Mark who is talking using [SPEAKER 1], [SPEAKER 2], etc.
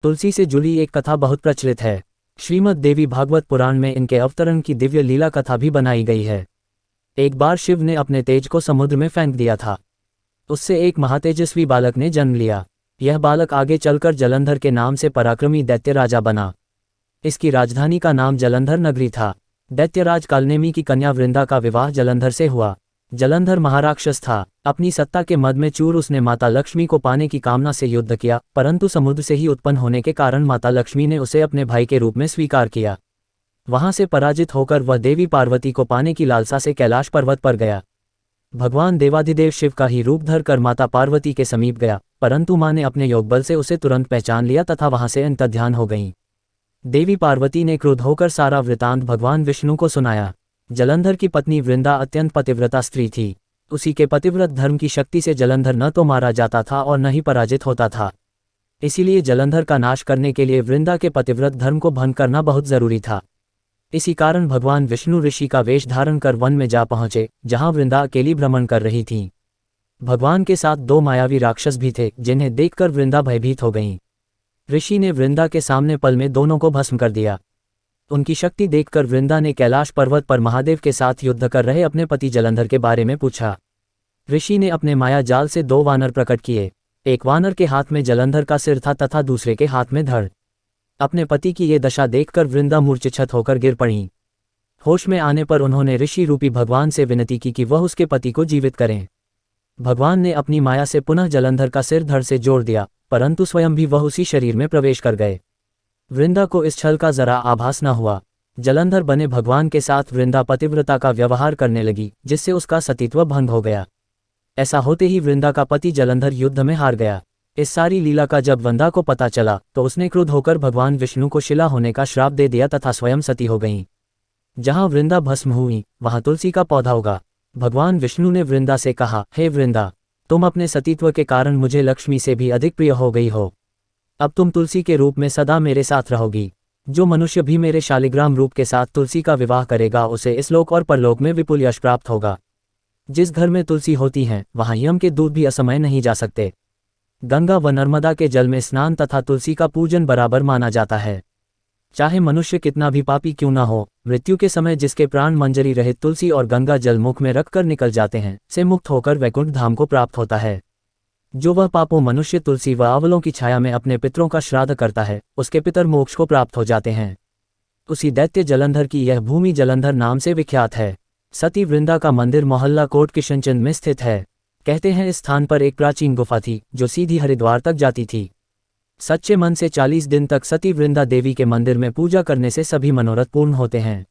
[SPEAKER 1] तुलसी से जुड़ी एक कथा बहुत प्रचलित है। श्रीमद् देवी भागवत पुराण में इनके अवतरण की दिव्य लीला कथा भी बनाई गई है। एक बार शिव ने अपने तेज को समुद्र में फेंक दिया था। उससे एक महातेजस्वी बालक ने जन्म लिया। यह बालक आगे चलकर जलंधर के नाम से पराक्रमी दैत्य राजा बना। इसकी राजधानी का नाम जलंधर नगरी था। दैत्यराज कालनेमी की कन्या वृंदा का विवाह जलंधर से हुआ। जलंधर महाराक्षस था। अपनी सत्ता के मद में चूर उसने माता लक्ष्मी को पाने की कामना से युद्ध किया, परंतु समुद्र से ही उत्पन्न होने के कारण माता लक्ष्मी ने उसे अपने भाई के रूप में स्वीकार किया। वहां से पराजित होकर वह देवी पार्वती को पाने की लालसा से कैलाश पर्वत पर गया। भगवान देवाधिदेव शिव का ही रूप धर कर माता पार्वती के समीप गया, परंतु मां ने अपने योग बल से उसे तुरंत पहचान लिया तथा वहां से अंतर्ध्यान हो गईं। देवी पार्वती ने क्रुद्ध होकर सारा वृतांत भगवान विष्णु को सुनाया। जलंधर की पत्नी वृंदा अत्यंत पतिव्रता स्त्री थी। उसी के पतिव्रत धर्म की शक्ति से जलंधर न तो मारा जाता था और न ही पराजित होता था। इसीलिए जलंधर का नाश करने के लिए वृंदा के पतिव्रत धर्म को भंग करना बहुत जरूरी था। इसी कारण भगवान विष्णु ऋषि का वेश धारण कर वन में जा पहुंचे, जहां वृंदा अकेली भ्रमण कर रही थी। भगवान के साथ दो मायावी राक्षस भी थे, जिन्हें देखकर वृंदा भयभीत हो गईं। ऋषि ने वृंदा के सामने पल में दोनों को भस्म कर दिया। उनकी शक्ति देखकर वृंदा ने कैलाश पर्वत पर महादेव के साथ युद्ध कर रहे अपने पति जलंधर के बारे में पूछा। ऋषि ने अपने माया जाल से दो वानर प्रकट किए। एक वानर के हाथ में जलंधर का सिर था तथा दूसरे के हाथ में धड़। अपने पति की ये दशा देखकर वृंदा मूर्छित होकर गिर पड़ी। होश में आने पर उन्होंने ऋषि रूपी भगवान से विनती की कि वह उसके पति को जीवित करें। भगवान ने अपनी माया से पुनः जलंधर का सिर धड़ से जोड़ दिया, परंतु स्वयं भी वह उसी शरीर में प्रवेश कर गए। वृंदा को इस छल का जरा आभास न हुआ। जलंधर बने भगवान के साथ वृंदा पतिव्रता का व्यवहार करने लगी, जिससे उसका सतीत्व भंग हो गया। ऐसा होते ही वृंदा का पति जलंधर युद्ध में हार गया। इस सारी लीला का जब वृंदा को पता चला तो उसने क्रुद्ध होकर भगवान विष्णु को शिला होने का श्राप दे दिया तथा स्वयं सती हो गईं। जहां वृंदा भस्म हुई वहां तुलसी का पौधा उगा। भगवान विष्णु ने वृंदा से कहा, हे वृंदा, तुम अपने सतीत्व के कारण मुझे लक्ष्मी से भी अधिक प्रिय हो गई हो। अब तुम तुलसी के रूप में सदा मेरे साथ रहोगी। जो मनुष्य भी मेरे शालिग्राम रूप के साथ तुलसी का विवाह करेगा उसे इस लोक और परलोक में विपुल यश प्राप्त होगा। जिस घर में तुलसी होती है वहां यम के दूत भी असमय नहीं जा सकते। गंगा व नर्मदा के जल में स्नान तथा तुलसी का पूजन बराबर माना जाता है। चाहे मनुष्य कितना भी पापी क्यों न हो, मृत्यु के समय जिसके प्राण मंजरी रहित तुलसी और गंगा जल मुख में रखकर निकल जाते हैं, से मुक्त होकर वैकुंठ धाम को प्राप्त होता है। जो वह पापों मनुष्य तुलसी व आंवलों की छाया में अपने पितरों का श्राद्ध करता है, उसके पितर मोक्ष को प्राप्त हो जाते हैं। उसी दैत्य जलंधर की यह भूमि जलंधर नाम से विख्यात है। सती वृंदा का मंदिर मोहल्ला कोट किशनचंद में स्थित है। कहते हैं इस स्थान पर एक प्राचीन गुफा थी जो सीधी हरिद्वार तक जाती थी। सच्चे मन से 40 दिन तक सती वृंदा देवी के मंदिर में पूजा करने से सभी मनोरथ पूर्ण होते हैं।